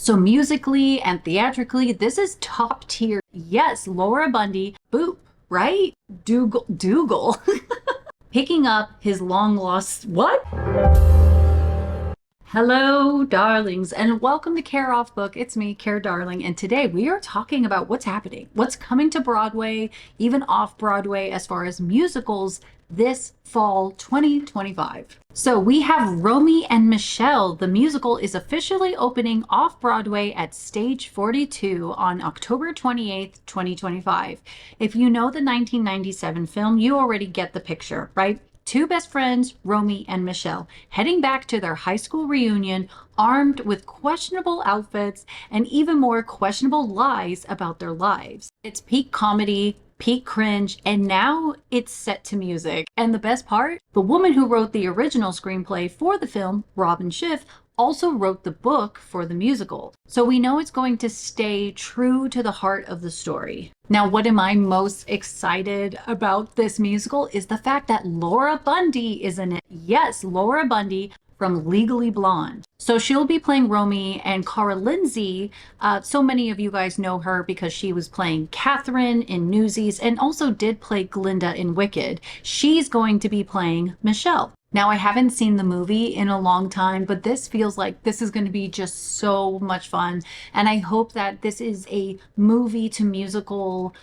So musically and theatrically, this is top tier. Yes, Laura Bundy, this is top tier. Yes, Laura Bundy, boop, right? Dougal. Picking up his long lost, what? Hello, darlings, and welcome to CareOffBook. It's me, Care Darling, and today we are talking about what's happening, what's coming to Broadway, even off Broadway as far as musicals this fall 2025. So we have Romy and Michele. The musical is officially opening off Broadway at Stage 42 on October 28th, 2025. If you know the 1997 film, you already get the picture, right? Two best friends, Romy and Michele, heading back to their high school reunion, armed with questionable outfits and even more questionable lies about their lives. It's peak comedy, peak cringe, and now it's set to music. And the best part, the woman who wrote the original screenplay for the film, Robin Schiff, also wrote the book for the musical. So we know it's going to stay true to the heart of the story. Now, what am I most excited about this musical is the fact that Laura Bundy is in it. Yes, Laura Bundy from Legally Blonde. So she'll be playing Romy, and Cara Lindsay, so many of you guys know her because she was playing Catherine in Newsies and also did play Glinda in Wicked. She's going to be playing Michele. Now, I haven't seen the movie in a long time, but this feels like this is going to be just so much fun. And I hope that this is a movie to musical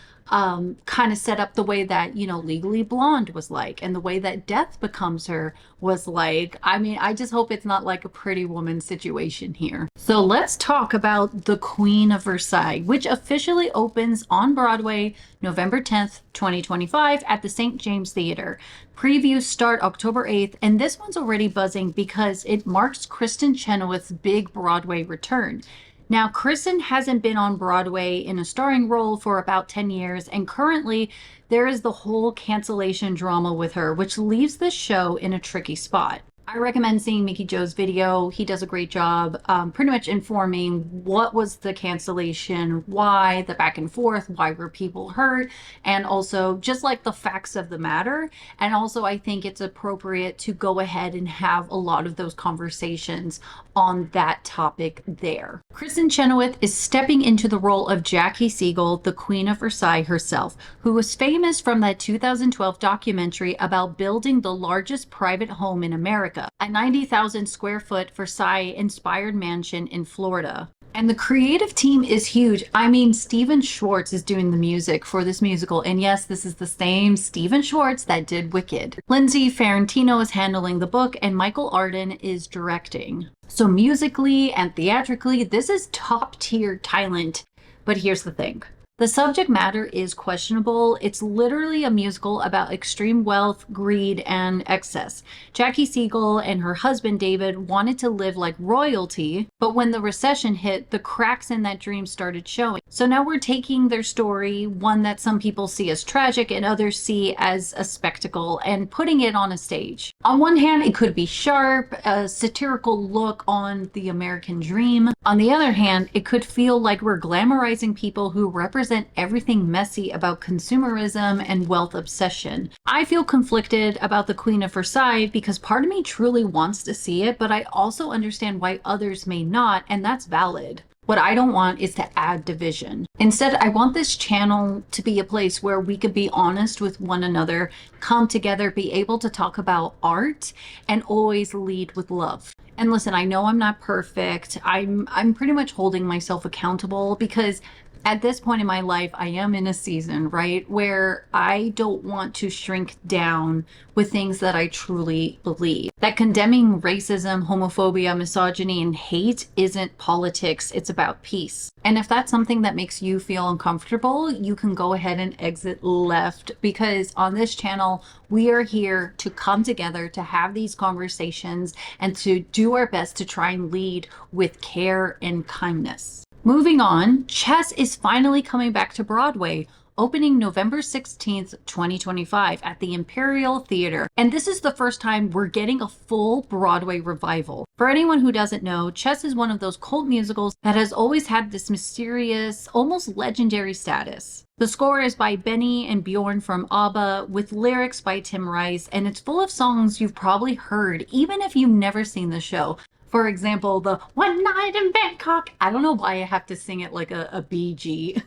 kind of set up the way that, you know, Legally Blonde was like, and the way that Death Becomes Her was like. I mean, I just hope it's not like a Pretty Woman situation here. So let's talk about The Queen of Versailles, which officially opens on Broadway November 10th, 2025 at the St. James Theater. Previews start October 8th, and this one's already buzzing because it marks Kristin Chenoweth's big Broadway return. Now, Kristin hasn't been on Broadway in a starring role for about 10 years, and currently there is the whole cancellation drama with her, which leaves the show in a tricky spot. I recommend seeing Mickey Joe's video. He does a great job pretty much informing what was the cancellation, why, the back and forth, why were people hurt, and also just like the facts of the matter. And also I think it's appropriate to go ahead and have a lot of those conversations on that topic there. Kristin Chenoweth is stepping into the role of Jackie Siegel, the Queen of Versailles herself, who was famous from that 2012 documentary about building the largest private home in America, a 90,000 square foot Versailles-inspired mansion in Florida. And the creative team is huge. I mean, Stephen Schwartz is doing the music for this musical. And yes, this is the same Stephen Schwartz that did Wicked. Lindsay Ferrantino is handling the book, and Michael Arden is directing. So musically and theatrically, this is top tier talent. But here's the thing. The subject matter is questionable. It's literally a musical about extreme wealth, greed, and excess. Jackie Siegel and her husband David wanted to live like royalty, but when the recession hit, the cracks in that dream started showing. So now we're taking their story, one that some people see as tragic and others see as a spectacle, and putting it on a stage. On one hand, it could be sharp, a satirical look on the American dream. On the other hand, it could feel like we're glamorizing people who represent everything messy about consumerism and wealth obsession. I feel conflicted about The Queen of Versailles because part of me truly wants to see it, but I also understand why others may not, and that's valid. What I don't want is to add division. Instead, I want this channel to be a place where we could be honest with one another, come together, be able to talk about art, and always lead with love. And listen, I know I'm not perfect. I'm pretty much holding myself accountable because at this point in my life, I am in a season, right, where I don't want to shrink down with things that I truly believe. That condemning racism, homophobia, misogyny, and hate isn't politics, it's about peace. And if that's something that makes you feel uncomfortable, you can go ahead and exit left, because on this channel, we are here to come together, to have these conversations, and to do our best to try and lead with care and kindness. Moving on, Chess is finally coming back to Broadway, opening November 16th, 2025 at the Imperial Theater. And this is the first time we're getting a full Broadway revival. For anyone who doesn't know, Chess is one of those cult musicals that has always had this mysterious, almost legendary status. The score is by Benny and Bjorn from ABBA with lyrics by Tim Rice, and it's full of songs you've probably heard, even if you've never seen the show. For example, the One Night in Bangkok. I don't know why I have to sing it like a BG.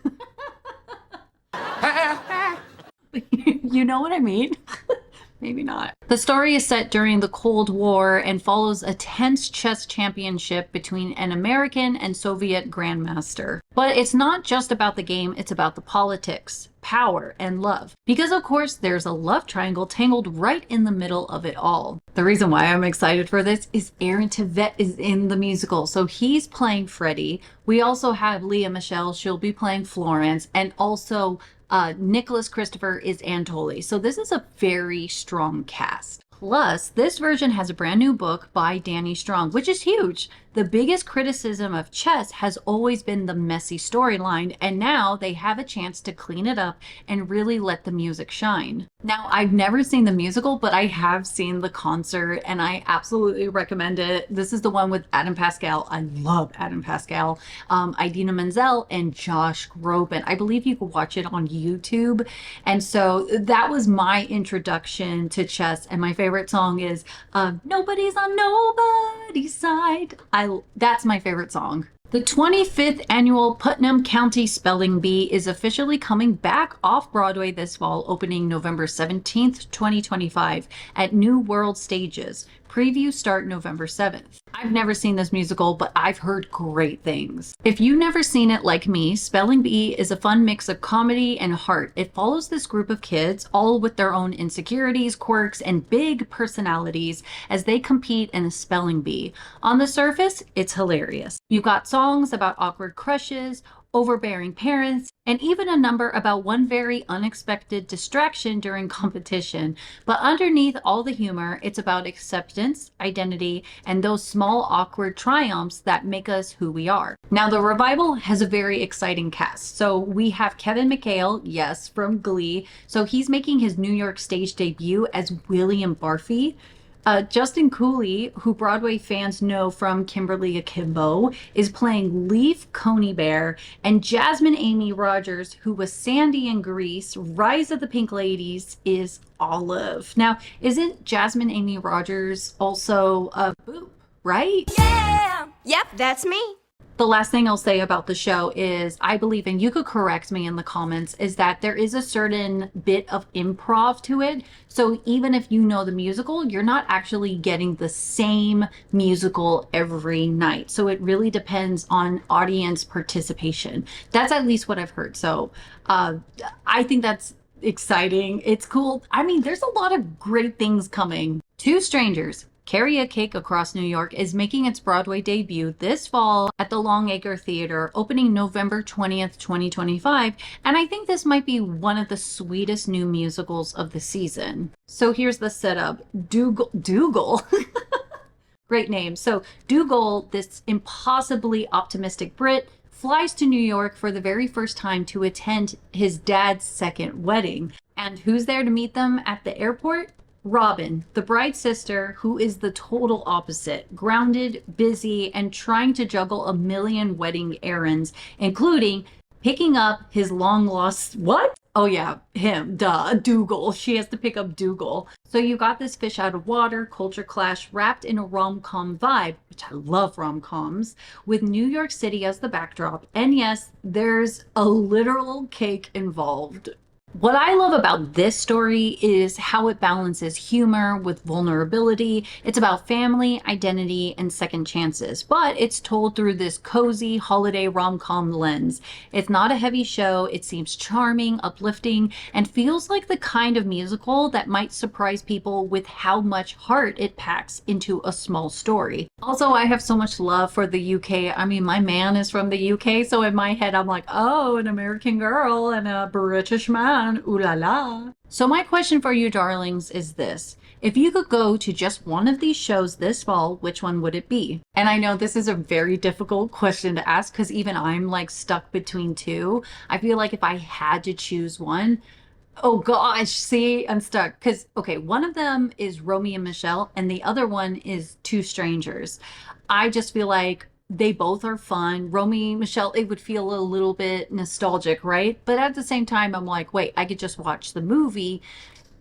You know what I mean? Maybe not. The story is set during the Cold War and follows a tense chess championship between an American and Soviet grandmaster. But it's not just about the game, it's about the politics, power, and love. Because of course, there's a love triangle tangled right in the middle of it all. The reason why I'm excited for this is Aaron Tveit is in the musical. So he's playing Freddie. We also have Lea Michele, she'll be playing Florence, and also Nicholas Christopher is Antoli. So this is a very strong cast. Plus, this version has a brand new book by Danny Strong, which is huge. The biggest criticism of chess has always been the messy storyline, and now they have a chance to clean it up and really let the music shine. Now, I've never seen the musical, but I have seen the concert, and I absolutely recommend it. This is the one with Adam Pascal. I love Adam Pascal, Idina Menzel, and Josh Groban. I believe you could watch it on YouTube. And so that was my introduction to chess, and my favorite song is Nobody's on Nobody's Side. That's my favorite song. The 25th annual Putnam County Spelling Bee is officially coming back off Broadway this fall, opening November 17th, 2025 at New World Stages. Previews start November 7th. I've never seen this musical, but I've heard great things. If you've never seen it like me, Spelling Bee is a fun mix of comedy and heart. It follows this group of kids, all with their own insecurities, quirks, and big personalities as they compete in a spelling bee. On the surface, it's hilarious. You've got songs about awkward crushes, overbearing parents, and even a number about one very unexpected distraction during competition. But underneath all the humor, it's about acceptance, identity, and those small awkward triumphs that make us who we are. Now, the revival has a very exciting cast. So we have Kevin McHale, yes, from Glee. So he's making his New York stage debut as William Barfy. Justin Cooley, who Broadway fans know from Kimberly Akimbo, is playing Leaf Conybear, and Jasmine Amy Rogers, who was Sandy in Grease, Rise of the Pink Ladies, is Olive. Now, isn't Jasmine Amy Rogers also a Boop, right? Yeah! Yep, that's me. The last thing I'll say about the show is I believe, and you could correct me in the comments, is that there is a certain bit of improv to it. So even if you know the musical, you're not actually getting the same musical every night. So it really depends on audience participation. That's at least what I've heard. So I think that's exciting. It's cool. I mean, there's a lot of great things coming. Two Strangers, Carry a Cake Across New York is making its Broadway debut this fall at the Longacre Theater, opening November 20th, 2025. And I think this might be one of the sweetest new musicals of the season. So here's the setup. Dougal. Great name. So Dougal, this impossibly optimistic Brit, flies to New York for the very first time to attend his dad's second wedding. And who's there to meet them at the airport? Robin, the bride's sister, who is the total opposite, grounded, busy, and trying to juggle a million wedding errands, including picking up his long lost, what? Oh yeah, him, duh, Dougal. She has to pick up Dougal. So you got this fish out of water culture clash wrapped in a rom-com vibe, which I love rom-coms, with New York City as the backdrop. And yes, there's a literal cake involved. What I love about this story is how it balances humor with vulnerability. It's about family, identity, and second chances, but it's told through this cozy holiday rom-com lens. It's not a heavy show. It seems charming, uplifting, and feels like the kind of musical that might surprise people with how much heart it packs into a small story. Also, I have so much love for the UK. I mean, my man is from the UK, so in my head, I'm like, oh, an American girl and a British man. Ooh la la. So my question for you darlings is this. If you could go to just one of these shows this fall, which one would it be? And I know this is a very difficult question to ask because even I'm like stuck between two. I feel like if I had to choose one, oh gosh, see, I'm stuck. Because, okay, one of them is Romy and Michele and the other one is Two Strangers. I just feel like they both are fun. Romy, Michele, it would feel a little bit nostalgic, right? But at the same time, I'm like, wait, I could just watch the movie,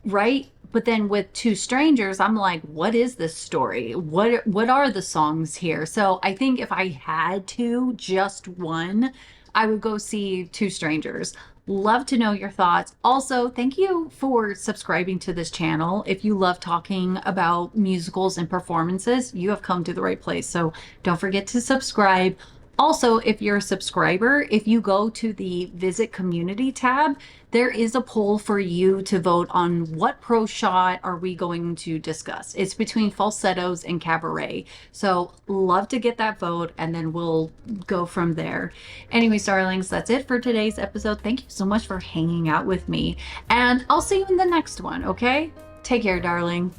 right? But then with Two Strangers, I'm like, what is this story? What are the songs here? So I think if I had to, just one, I would go see Two Strangers. Love to know your thoughts. Also, thank you for subscribing to this channel. If you love talking about musicals and performances, you have come to the right place. So don't forget to subscribe. Also, if you're a subscriber, if you go to the Visit Community tab, there is a poll for you to vote on what pro shot are we going to discuss. It's between falsettos and cabaret. So love to get that vote, and then we'll go from there. Anyways, darlings, that's it for today's episode. Thank you so much for hanging out with me, and I'll see you in the next one, okay? Take care, darling.